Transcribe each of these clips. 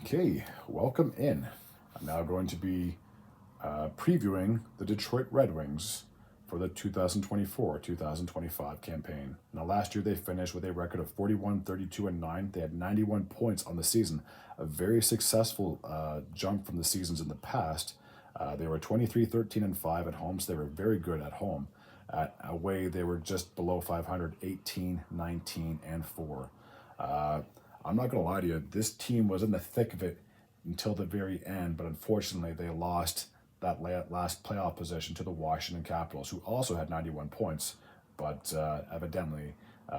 Okay, welcome in. I'm now going to be previewing the Detroit Red Wings for the 2024-2025 campaign. Now, last year they finished with a record of 41, 32, and 9. They had 91 points on the season, a very successful jump from the seasons in the past. They were 23, 13, and 5 at home, so they were very good at home. At away, they were just below 500, 18, 19, and 4. I'm not going to lie to you, this team was in the thick of it until the very end, but unfortunately they lost that last playoff position to the Washington Capitals, who also had 91 points, but evidently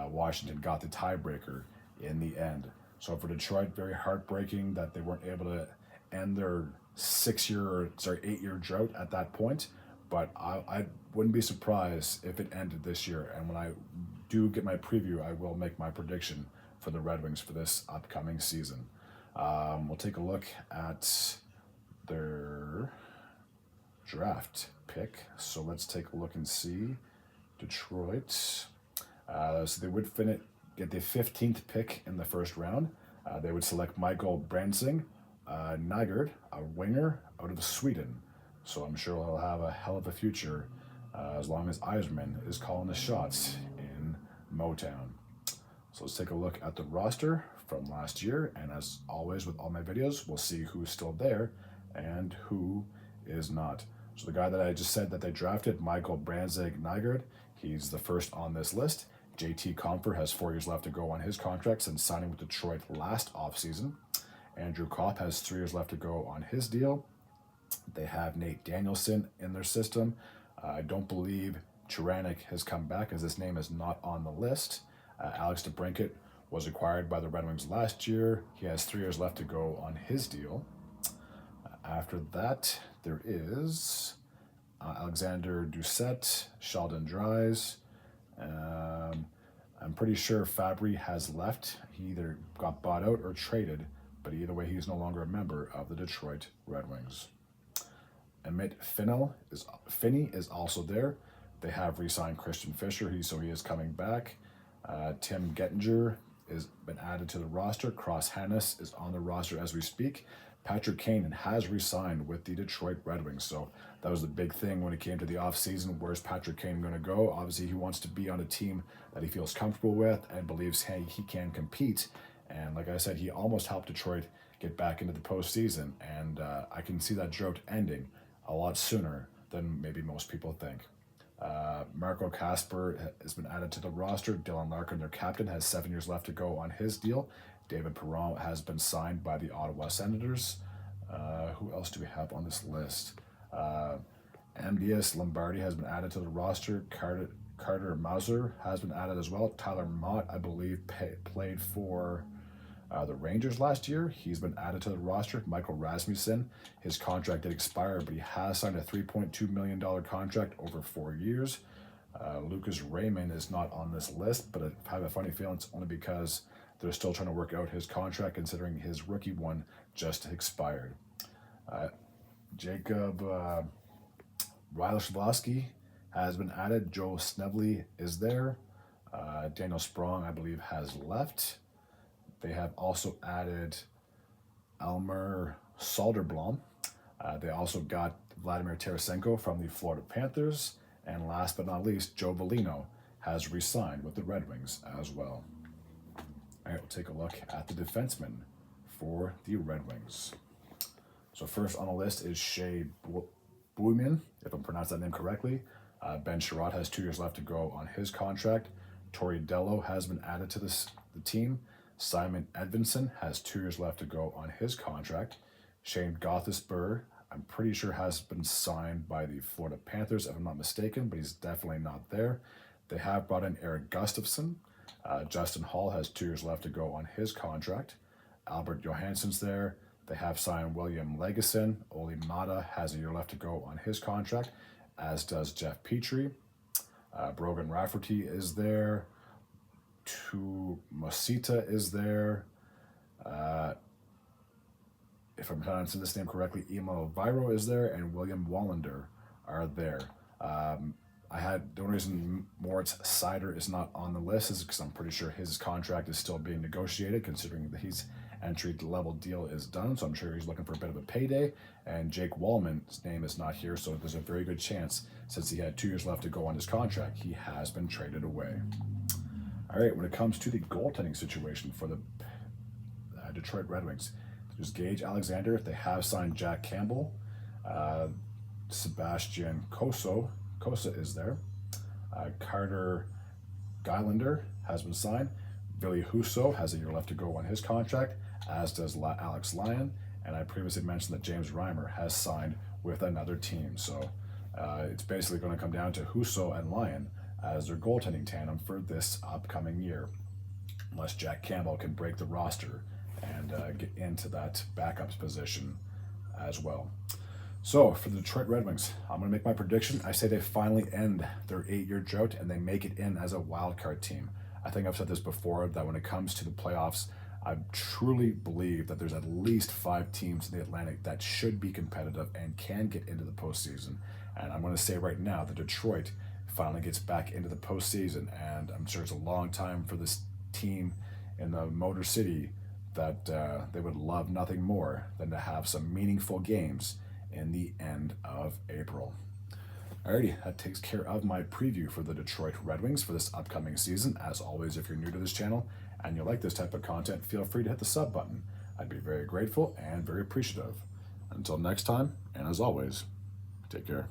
Washington got the tiebreaker in the end. So for Detroit, very heartbreaking that they weren't able to end their 8-year drought at that point. But I wouldn't be surprised if it ended this year. And when I do get my preview, I will make my prediction for the Red Wings for this upcoming season. We'll take a look at their draft pick. So let's take a look and see. Detroit. So they would get the 15th pick in the first round. They would select Michael Brandsing, Nygard, a winger out of Sweden. So I'm sure he'll have a hell of a future as long as Eisman is calling the shots in Motown. So let's take a look at the roster from last year. And as always with all my videos, we'll see who's still there and who is not. So the guy that I just said that they drafted, Michael Brandzig Nygard, he's the first on this list. JT Compher has 4 years left to go on his contract since signing with Detroit last offseason. Andrew Kopp has 3 years left to go on his deal. They have Nate Danielson in their system. I don't believe Tyrannic has come back as his name is not on the list. Alex DeBrincat was acquired by the Red Wings last year. He has 3 years left to go on his deal. After that, there is Alexander Doucette, Sheldon Dries. I'm pretty sure Fabry has left. He either got bought out or traded, but either way, he's no longer a member of the Detroit Red Wings. Emmett Finney is also there. They have re-signed Christian Fischer, so he is coming back. Tim Gettinger has been added to the roster. Cross Hannes is on the roster as we speak. Patrick Kane has re-signed with the Detroit Red Wings, so that was the big thing when it came to the offseason. Where's Patrick Kane going to go? Obviously, he wants to be on a team that he feels comfortable with and believes, hey, he can compete. And like I said, he almost helped Detroit get back into the postseason, and I can see that drought ending a lot sooner than maybe most people think. Marco Kasper has been added to the roster. Dylan Larkin, their captain, has 7 years left to go on his deal. David Perron has been signed by the Ottawa Senators. Who else do we have on this list? MDS Lombardi has been added to the roster. Carter Mauser has been added as well. Tyler Mott, I believe, played for the Rangers last year. He's been added to the roster. Michael Rasmussen, his contract did expire, but he has signed a $3.2 million contract over 4 years. Lucas Raymond is not on this list, but I have a funny feeling it's only because they're still trying to work out his contract, considering his rookie one just expired. Jacob Rylashvosky has been added. Joe Snevely is there. Daniel Sprong, I believe, has left. They have also added Elmer Soderblom. They also got Vladimir Tarasenko from the Florida Panthers. And last but not least, Joe Velino has re-signed with the Red Wings as well. All right, we'll take a look at the defensemen for the Red Wings. So first on the list is Shea Buiman, if I'm pronouncing that name correctly. Ben Sherratt has 2 years left to go on his contract. Tori Dello has been added to the team. Simon Edvinson has 2 years left to go on his contract. Shane Gothisberg, I'm pretty sure, has been signed by the Florida Panthers, if I'm not mistaken, but he's definitely not there. They have brought in Eric Gustafsson. Justin Hall has 2 years left to go on his contract. Albert Johansson's there. They have signed William Legason. Oli Mata has a year left to go on his contract, as does Jeff Petrie. Brogan Rafferty is there. Mosita is there. If I'm pronouncing this name correctly, Emo Viro is there, and William Wallander are there. The only reason Moritz Seider is not on the list is because I'm pretty sure his contract is still being negotiated, considering that he's entry level deal is done, so I'm sure he's looking for a bit of a payday. And Jake Wallman's name is not here, so there's a very good chance, since he had 2 years left to go on his contract, he has been traded away. All right, when it comes to the goaltending situation for the Detroit Red Wings, there's Gage Alexander. They have signed Jack Campbell. Sebastian Kosa is there. Carter Gylander has been signed. Ville Husso has a year left to go on his contract, as does Alex Lyon. And I previously mentioned that James Reimer has signed with another team. So it's basically going to come down to Husso and Lyon as their goaltending tandem for this upcoming year, unless Jack Campbell can break the roster and get into that backups position as well. So for the Detroit Red Wings, I'm going to make my prediction. I say they finally end their 8-year drought and they make it in as a wild card team. I think I've said this before, that when it comes to the playoffs, I truly believe that there's at least 5 teams in the Atlantic that should be competitive and can get into the postseason. And I'm going to say right now that Detroit finally gets back into the postseason, and I'm sure it's a long time for this team in the Motor City that they would love nothing more than to have some meaningful games in the end of April. Alrighty, that takes care of my preview for the Detroit Red Wings for this upcoming season. As always, if you're new to this channel and you like this type of content, feel free to hit the sub button. I'd be very grateful and very appreciative. Until next time, and as always, take care.